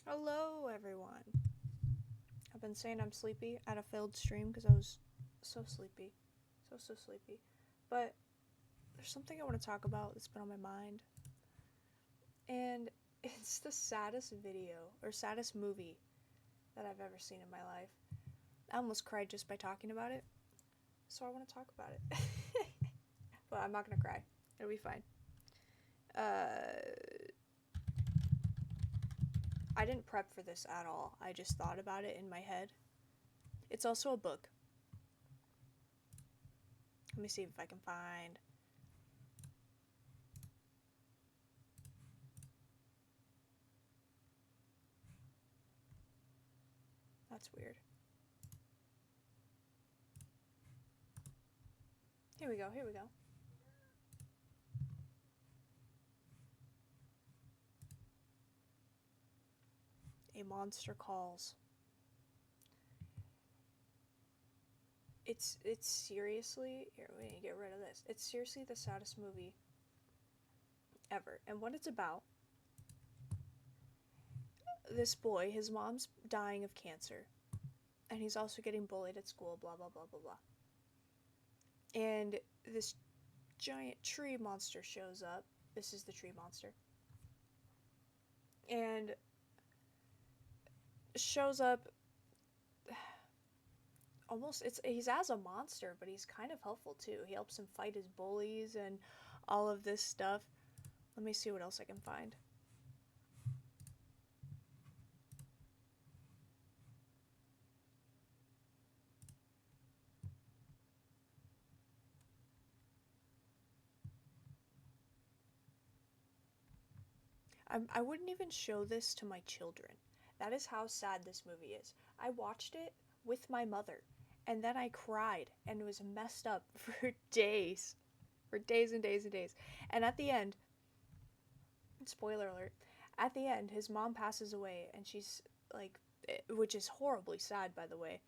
Hello, everyone. I've been saying I'm sleepy at a failed stream because I was so sleepy. So sleepy. But there's something I want to talk about that's been on my mind. And it's the saddest video or saddest movie that I've ever seen in my life. I almost cried just by talking about it. So I want to talk about it. But I'm not going to cry. It'll be fine. I didn't prep for this at all. I just thought about it in my head. It's also a book. Let me see if I can find. That's weird. Here we go. A Monster Calls. It's seriously, here, we need to get rid of this. It's seriously the saddest movie ever. And what it's about, this boy, his mom's dying of cancer, and he's also getting bullied at school, blah blah blah blah blah. And this giant tree monster shows up. This is the tree monster. And shows up almost, it's he's as a monster, but he's kind of helpful too. He helps him fight his bullies and all of this stuff. Let me see what else I can find. I wouldn't even show this to my children. That is how sad this movie is. I watched it with my mother, and then I cried and was messed up for days. For days and days and days. And at the end, spoiler alert, at the end, his mom passes away, and she's like, which is horribly sad, by the way.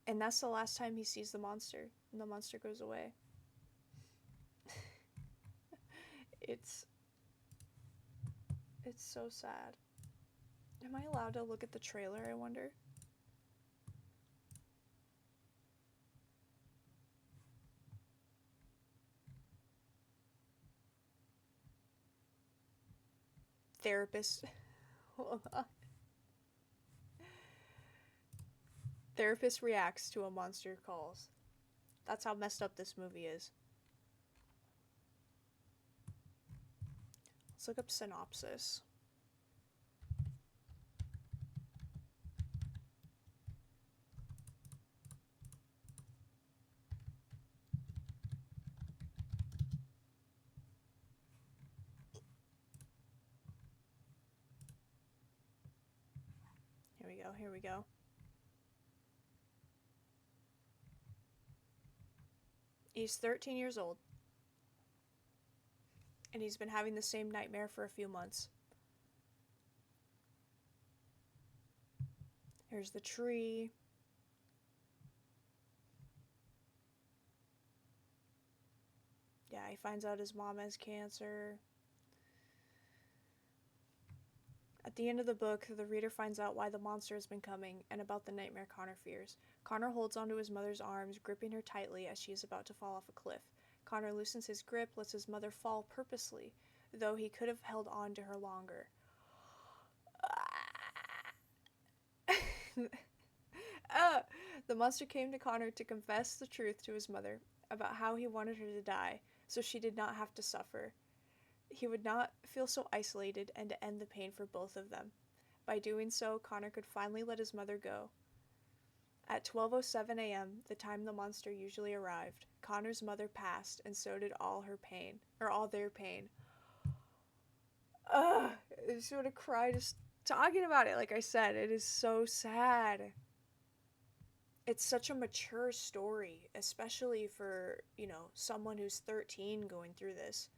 And that's the last time he sees the monster, and the monster goes away. it's it's so sad. Am I allowed to look at the trailer, I wonder? Therapist. Hold on. Therapist reacts to a monster calls. That's how messed up this movie is. Let's look up synopsis. Here we go. He's 13 years old, and he's been having the same nightmare for a few months. Here's the tree. Yeah, he finds out his mom has cancer. At the end of the book, the reader finds out why the monster has been coming and about the nightmare Connor fears. Connor holds onto his mother's arms, gripping her tightly as she is about to fall off a cliff. Connor loosens his grip, lets his mother fall purposely, though he could have held on to her longer. The monster came to Connor to confess the truth to his mother about how he wanted her to die, so she did not have to suffer. He would not feel so isolated and to end the pain for both of them. By doing so, Connor could finally let his mother go. At 12:07 a.m., the time the monster usually arrived, Connor's mother passed, and so did all their pain. Ugh, I just want to cry just talking about it. Like I said, it is so sad. It's such a mature story, especially for, someone who's 13 going through this.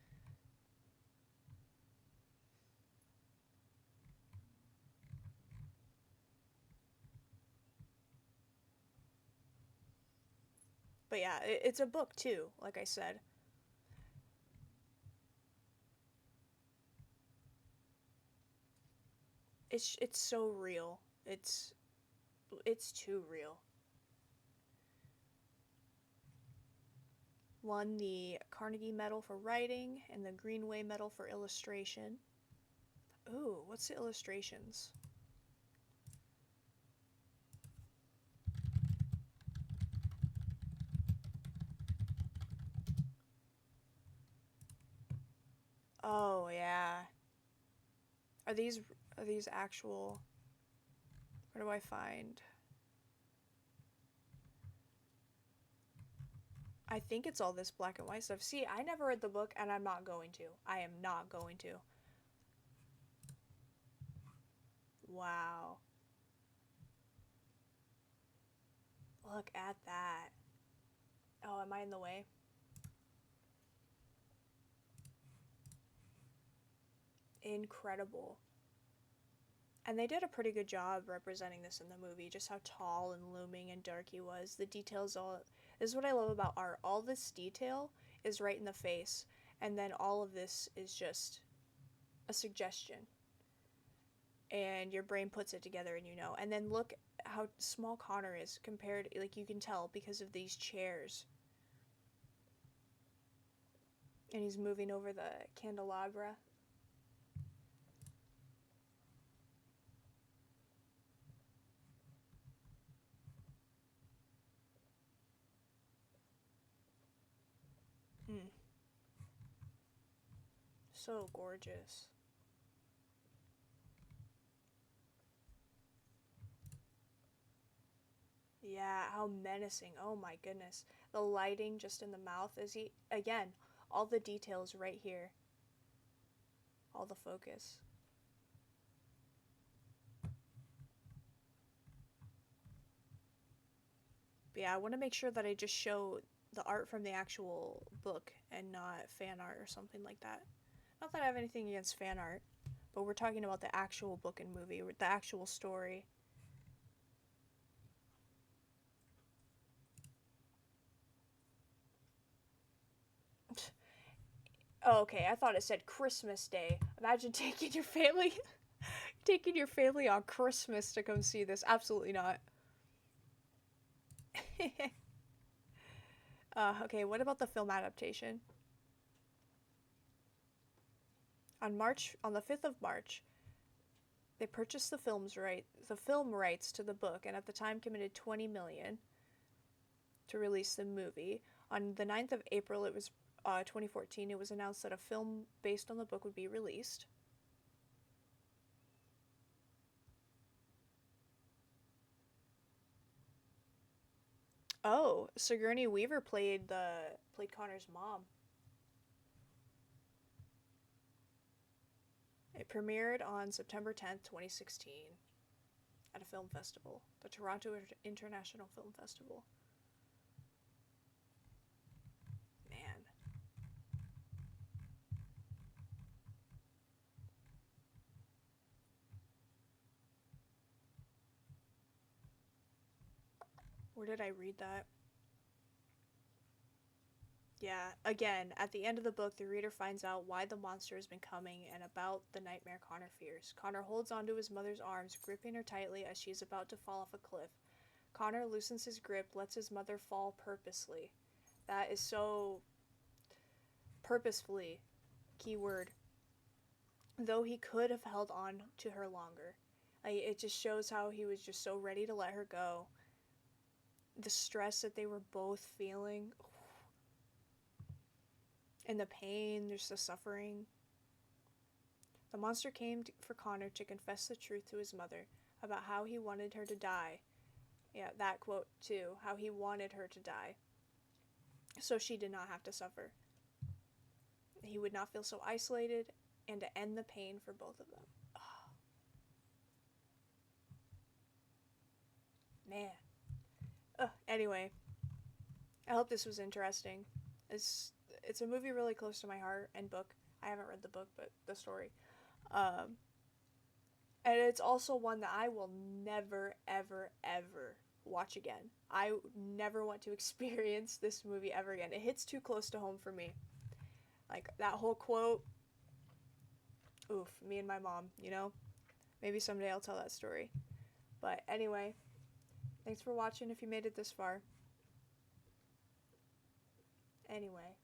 But yeah, it's a book too, like I said. It's so real. It's too real. Won the Carnegie Medal for writing and the Greenway Medal for illustration. Ooh, what's the illustrations? Oh yeah. Are these are these actual? Where do I find? I think it's all this black and white stuff. See, I never read the book and I'm not going to. I am not going to. Wow. Look at that. Oh, am I in the way? Incredible. And they did a pretty good job representing this in the movie, just how tall and looming and dark he was. The details all this is what I love about art. All this detail is right in the face, and then all of this is just a suggestion. And your brain puts it together and you know. And then look how small Connor is compared, like you can tell because of these chairs. And he's moving over the candelabra. Mm. So gorgeous. Yeah, how menacing. Oh my goodness. The lighting just in the mouth as he, again, all the details right here. All the focus. But yeah, I want to make sure that I just show the art from the actual book and not fan art or something like that. Not that I have anything against fan art, but we're talking about the actual book and movie, the actual story. Oh, okay, I thought it said Christmas Day. Imagine taking your family on Christmas to come see this. Absolutely not. Okay, what about the film adaptation? On the 5th of March, they purchased the film rights to the book, and at the time committed 20 million to release the movie. On the 9th of April, 2014, it was announced that a film based on the book would be released. Oh, Sigourney Weaver played Connor's mom. It premiered on September 10th, 2016 at a film festival, the Toronto International Film Festival. Man. Where did I read that? Yeah, again, at the end of the book, the reader finds out why the monster has been coming and about the nightmare Connor fears. Connor holds onto his mother's arms, gripping her tightly as she is about to fall off a cliff. Connor loosens his grip, lets his mother fall purposely. That is so purposefully, keyword. Though he could have held on to her longer. It just shows how he was just so ready to let her go. The stress that they were both feeling, and the pain, there's the suffering. The monster came for Connor to confess the truth to his mother about how he wanted her to die. Yeah, that quote too, how he wanted her to die. So she did not have to suffer. He would not feel so isolated and to end the pain for both of them. Oh, man. Anyway, I hope this was interesting. It's a movie really close to my heart and book. I haven't read the book, but the story. Um, and it's also one that I will never, ever, ever watch again. I never want to experience this movie ever again. It hits too close to home for me. Like that whole quote. Oof, me and my mom, you know? Maybe someday I'll tell that story. But anyway, thanks for watching if you made it this far. Anyway.